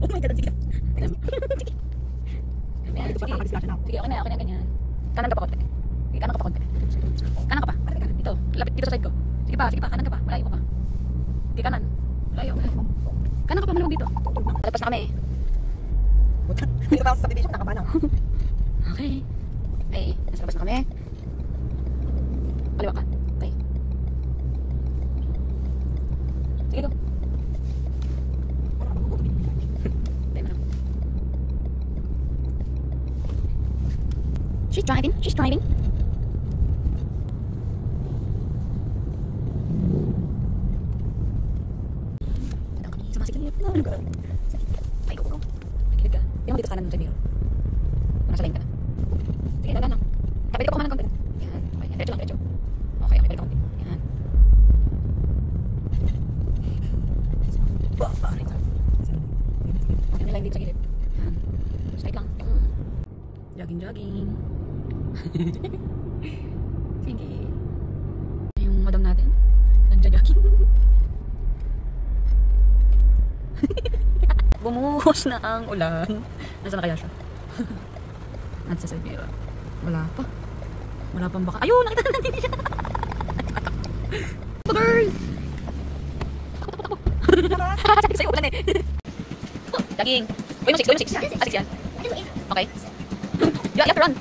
Oh my God, sige. Sige. Sige, okay na ganyan. Kanan ka pa konti. Sige, kanan ka pa konti. Kanan ka pa. Dito, lapit dito sa side ko. Sige pa, kanan ka pa. Malayo ka pa. Sige, kanan. Malayo. Kanan ka pa, malamang dito. Lalabas na kami. Dito pa sa subdivision, nakaba na. Okay. Ay, nasa labas na kami. Kaliwa ka. Okay. Sige, go. She's driving. She's driving. Sumasik na yun. Ay, go. Nakilig ka. Tingnan mo dito sa kanan ng Jamiro. Nasa lane ka na. Sige, dagan lang. Pwede ka kumanan konti. Yan. Okay, diretso lang, diretso. Okay, pwede ka konti. Yan. Okay, may line dito sa gilid. Yan. Straight lang. Jogging. Sige. Yung madam natin, nagja-jogging. Bumuhos na ang ulan. Nasaan na kaya siya? Nasa sa Ibera. Wala pa. Wala pang baka. Ayun! Nakita na natin siya! Oh, girl! Takbo! Sabi ko sa'yo, ulan eh. Jogging. Uy, yung 6. 6 yan. Okay. You have to run.